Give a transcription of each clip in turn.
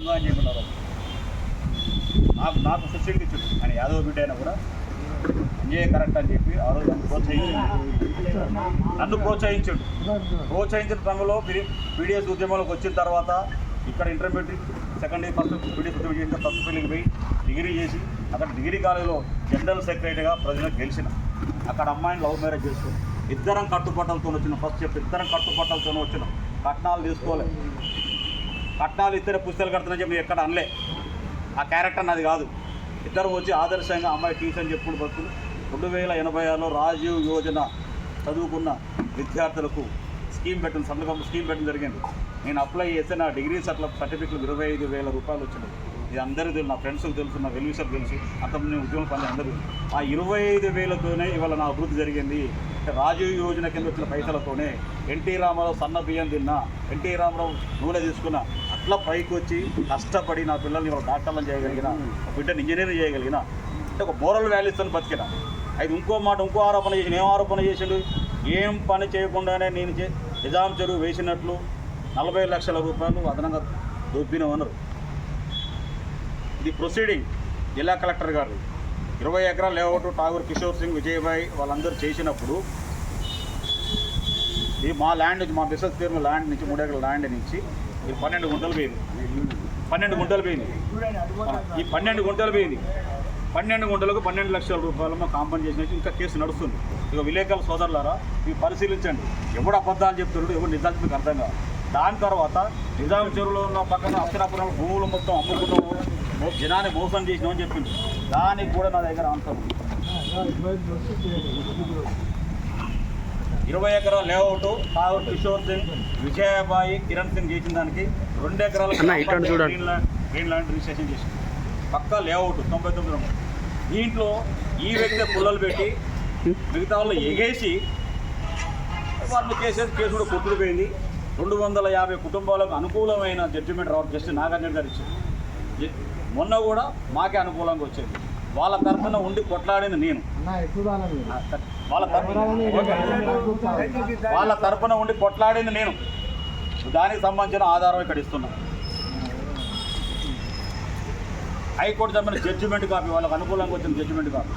దొంగ అని చెప్పినారు. నాకు ఫెసిలిటీ ఇచ్చాడు. ఆయన యాదవ్ బిడ్డ అయినా కూడా అంజయ్య కరెక్ట్ అని చెప్పి ఆ రోజు నన్ను ప్రోత్సహించిన క్రమంలో పీడిఎస్ ఉద్యమంలోకి వచ్చిన తర్వాత ఇక్కడ intermediate second year first PDS ఉద్యమం చేసిన ఫస్ట్ ఫీల్డ్కి పోయి డిగ్రీ చేసి అక్కడ డిగ్రీ కాలేజీలో జనరల్ సెక్రటరీగా ప్రజలకు గెలిచిన. అక్కడ అమ్మాయిని లవ్ మ్యారేజ్ చేసుకుని ఇద్దరం కట్టుబట్టలతో వచ్చిన. ఫస్ట్ చెప్పి ఇద్దరం కట్టుబట్టలతో వచ్చిన. కట్నాలు తీసుకోలేదు. కట్నాలు ఇద్దరే పుస్తకాలు కడుతున్నాని చెప్పి ఎక్కడ అనలే. ఆ క్యారెక్టర్ నాది కాదు. ఇద్దరు వచ్చి ఆదర్శంగా అమ్మాయి ట్యూషన్ చెప్పుడు బతులు 2086లో రాజీవ్ యోజన చదువుకున్న విద్యార్థులకు స్కీమ్ పెట్టడం జరిగింది. నేను అప్లై చేస్తే నా డిగ్రీ సర్టిఫికెట్లు 25,000 రూపాయలు వచ్చినాయి. ఇది అందరికీ తెలుసు, నా ఫ్రెండ్స్కి తెలుసు, నా వెల్విషర్కి తెలుసు, అంతమంది నేను ఉద్యోగం పని అందరూ. ఆ 25,000తోనే ఇవాళ నా అభివృద్ధి జరిగింది. రాజీవ్ యోజన కింద వచ్చిన పైసలతోనే ఎన్టీ రామారావు సన్న బియ్యం తిన్నా, ఎన్టీ రామారావు నూనె తీసుకున్నా, అట్లా పైకి వచ్చి కష్టపడి నా పిల్లల్ని ఇవాళ డాక్టర్లను చేయగలిగిన, బిడ్డని ఇంజనీరింగ్ చేయగలిగిన, అంటే ఒక మోరల్ వాల్యూస్తో బతికిన. అది ఇంకో ఆరోపణ చేసిన. ఏం ఆరోపణ చేసిండు? ఏం పని చేయకుండానే నేను నిజాం చెరువు వేసినట్లు 40 లక్షల రూపాయలు అదనంగా దొబ్బినవన్నారు. ఇది ప్రొసీడింగ్ జిల్లా కలెక్టర్ గారు 20 ఎకరాల లేఅవుట్ ఠాగూర్ కిషోర్ సింగ్ విజయభాయ్ వాళ్ళందరూ చేసినప్పుడు ఈ మా ల్యాండ్ నుంచి, మా బిజినెస్ పేరు ల్యాండ్ నుంచి 3 ఎకరాల ల్యాండ్ నుంచి ఇది 12 గుంటలు పోయింది. ఈ 12 గుంటలు పోయింది. 12 గుంటలకు 12 లక్షల రూపాయలు మా కాంపన్సేషన్ చేసి ఇంకా కేసు నడుస్తుంది. ఇక విలేకరుల సోదరులారా ఇవి పరిశీలించండి. ఎవడు అబద్ధాలు చెప్తున్నాడు, ఎవరు నిజాలు మీకు అర్థం కాదు. దాని తర్వాత నిజాం చెరువులో ఉన్న పక్కన అక్షరాపురం భూములు మొత్తం అమ్ముకుంటాము, జనాన్ని మోసం చేసినామని చెప్పింది. దానికి కూడా నా దగ్గర ఆన్సర్ 20 ఎకరాల లేఅవుట్ ఠాగూర్ కిషోర్ సింగ్ విజయబాయి కిరణ్ సింగ్ చేసిన దానికి 2 ఎకరాల గ్రీన్ ల్యాండ్ రిజిస్ట్రేషన్ చేసింది. పక్కా లేఅవుట్ 99. దీంట్లో ఈ వ్యక్తి పుల్లలు పెట్టి మిగతా వాళ్ళు ఎగేసి వాళ్ళు కేసు కూడా కొట్టుడు పోయింది. 250 కుటుంబాలకు అనుకూలమైన జడ్జిమెంట్ రావడం జస్టిస్ నాగార్జున గారు ఇచ్చింది. మొన్న కూడా మాకే అనుకూలంగా వచ్చింది. వాళ్ళ తరఫున ఉండి కొట్లాడింది నేను. వాళ్ళ తరఫున ఉండి కొట్లాడింది నేను. దానికి సంబంధించిన ఆధారం ఇక్కడ ఇస్తున్నాను. హైకోర్టు సంబంధించిన జడ్జిమెంట్ కాపీ, వాళ్ళకు అనుకూలంగా వచ్చిన జడ్జిమెంట్ కాపీ.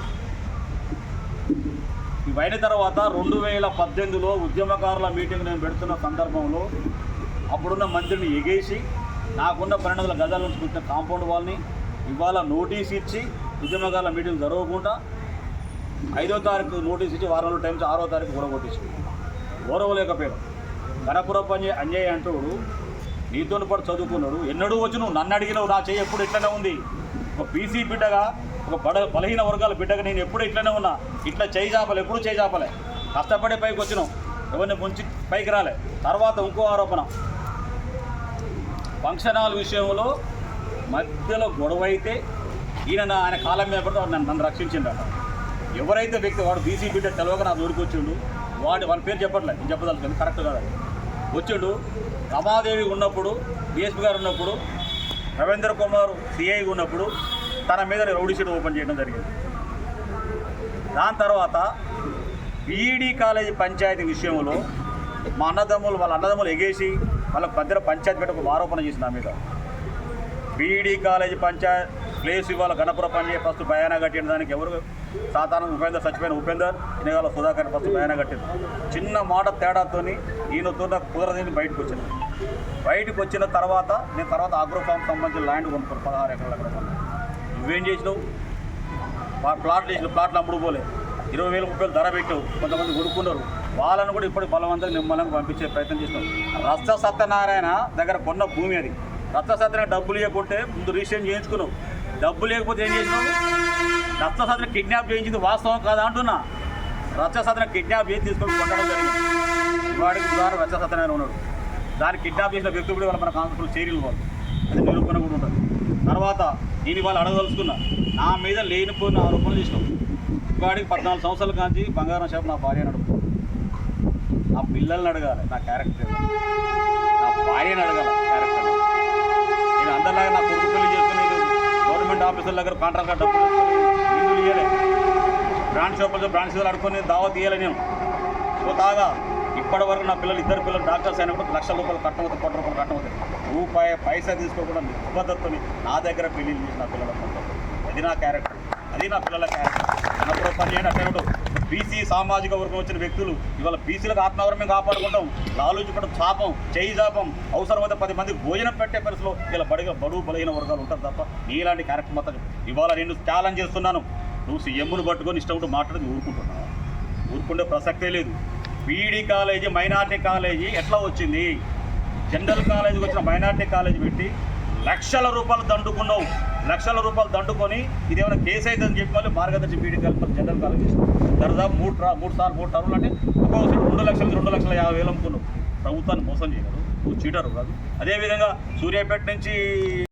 ఇవైన తర్వాత 2018లో ఉద్యమకారుల మీటింగ్ నేను పెడుతున్న సందర్భంలో అప్పుడున్న మంత్రిని ఎగేసి నాకున్న 1200 గజాల నుంచి కూర్చున్న కాంపౌండ్ వాళ్ళని ఇవాళ నోటీస్ ఇచ్చి ఉద్యమకారుల మీటింగ్ జరగకుండా 5వ తారీఖు నోటీస్ ఇచ్చి వారం రోజుల టైం 6వ తారీఖు గొడవకొట్టేసి గౌరవలేకపోయాడు. గణపురం అంజయ్య అంటూడు నీతో పాటు చదువుకున్నాడు. ఎన్నడూ వచ్చి నువ్వు నన్ను అడిగినావు, నా చేయి ఎప్పుడు ఇట్లనే ఉంది. ఒక బీసీ బిడ్డగా, ఒక బలహీన వర్గాల బిడ్డగా నేను ఎప్పుడు ఇట్లనే ఉన్నా. ఇట్లా చేయి చాపలే, ఎప్పుడు చేయి చాపలే. కష్టపడే పైకి వచ్చినావు, ఎవరిని ముంచి పైకి రాలే. తర్వాత ఇంకో ఆరోపణ, ఫంక్షన్ హాల్ విషయంలో మధ్యలో గొడవ అయితే ఆయన కాలం మీద పడితే నన్ను రక్షించిండట. ఎవరైతే వ్యక్తి వాడు బీసీ బిడ్డ తెలవగా నా దూరికి వచ్చిండు, వాడి పేరు చెప్పట్లేదు, నేను చెప్పదలుచుకుంది కరెక్ట్ కాదు. వచ్చిండు రమాదేవి ఉన్నప్పుడు, డిఎస్పీ గారు ఉన్నప్పుడు, రవీంద్ర కుమార్ సిఐ ఉన్నప్పుడు తన మీద రౌడీ షీట్ ఓపెన్ చేయడం జరిగింది. దాని తర్వాత బీఈడీ కాలేజీ పంచాయతీ విషయంలో మా వాళ్ళ అన్నదమ్ములు ఎగేసి వాళ్ళకి మధ్యలో పంచాయతీ పెట్టి ఒక ఆరోపణ చేసి నా మీద. బీఈడీ కాలేజీ ప్లేస్ ఇవాళ గణపుర పని ఫస్ట్ భయానా కట్టిన దానికి ఎవరు సాధారణ ఉపేందర్ చచ్చిపోయిన ఉపేందర్ ఇనగాల సుధాకర్ ఫస్ట్ భయానా కట్టింది. చిన్న మాట తేడాతో ఈయనతో కుదరదని బయటకు వచ్చింది. బయటకు వచ్చిన తర్వాత నేను ఆగ్రో ఫామ్ సంబంధించిన ల్యాండ్ కొనుక్కోను 16 ఎకరాల అక్కడ. నువ్వేం చేసినావు? ప్లాట్లు చేసిన ప్లాట్లు అమ్ముడు పోలే, 20,000 రూపాయలు ధర పెట్టావు. కొంతమంది కొనుక్కున్నారు. వాళ్ళను కూడా ఇప్పుడు బలవంతంగా నిమ్మలంగా పంపించే ప్రయత్నం చేసినావు. రచ్చ సత్యనారాయణ దగ్గర కొన్న భూమి అది. రచ్చ సత్యనారాయణ డబ్బులు ఇవ్వకుంటే ముందు రిజిస్ట్రేషన్ చేయించుకున్నావు. డబ్బులు లేకపోతే ఏం చేసినావు? రచ్చ సత్యనారాయణ కిడ్నాప్ చేయించింది వాస్తవం కాదా అంటున్నా. రచ్చ సత్యనారాయణ కిడ్నాప్ చేసి తీసుకొని కొట్టడం జరిగింది. వాడికి ఉదాహరణ రచ్చ సత్యనారాయణ ఉన్నాడు. దాన్ని కిడ్నాప్ చేసిన వ్యక్తి కూడా మన కాన్స్టబుల్ చర్యలు వాళ్ళు, అది నిరూపణ కూడా ఉంటుంది. తర్వాత నేను వాళ్ళు అడగదలుచుకున్నా, నా మీద లేనిపోయిన ఆరోపణలు చేసినావు. వాడికి 14 సంవత్సరాల కాంచి బంగారం షాపు నా భార్యని అడుగుతాను. నా పిల్లల్ని అడగాలి నా క్యారెక్టర్, నా భార్యని అడగాలి క్యారెక్టర్. నేను అందరిలాగా నా కొడుకు పెళ్లి చేసుకుని గవర్నమెంట్ ఆఫీసర్ల దగ్గర కాంట్రాక్ట్ డబ్బులు నిధులు ఇవ్వలే. బ్రాండ్ షాపులతో బ్రాండ్ సీజలు అడుకొని దావత్ ఇవ్వాలి. నేను స్వతహాగా ఇప్పటి వరకు నా ఇద్దరు పిల్లలు డాక్టర్స్ అయినప్పుడు 1,00,000 రూపాయలు కట్టమవుతుంది, 1,00,000 రూపాయలు కట్టమవుతుంది. రూపాయి పైసా తీసుకోకుండా నిబద్ధతతో నా దగ్గర పెళ్లి చేసి నా పిల్లల పంపడం అది నా క్యారెక్టర్, అది నా పిల్లల క్యారెక్టర్. అన్నప్పుడు పని చేయండి. అట్లా బీసీ సామాజిక వర్గం వచ్చిన వ్యక్తులు ఇవాళ బీసీలకు ఆత్మగౌరవం కాపాడుకుంటాం, లాలూచిపడం చాపం చేయి చాపం అవసరమైతే 10 మందికి భోజనం పెట్టే పరిస్థితిలో ఇలా బడుగు బలహీన వర్గాలు ఉంటారు తప్ప నీలాంటి క్యారెక్టర్ మొత్తం ఇవాళ నేను ఛాలెంజ్ చేస్తున్నాను. నువ్వు సీఎంను పట్టుకొని ఇష్టం మాట్లాడి ఊరుకుంటున్నావు, ఊరుకుంటే ప్రసక్తే లేదు. బీఈడీ కాలేజీ మైనార్టీ కాలేజీ ఎట్లా వచ్చింది? జనరల్ కాలేజీకి వచ్చిన మైనార్టీ కాలేజీ పెట్టి లక్షల రూపాయలు దండుకున్నావు, లక్షల రూపాయలు దండుకొని ఇదేమైనా కేసు అవుతుందని చెప్పి మళ్ళీ మార్గదర్శి బీఈడీ కాలేజ్ జనరల్ కాలేజ్ దాదాపు 3 టర్ములు అంటే ఒక్కొక్కసారి 2,50,000 అమ్ముకున్నావు. ప్రభుత్వాన్ని మోసం చేయగలరు, నువ్వు చీటరు కాదు. అదేవిధంగా సూర్యాపేట నుంచి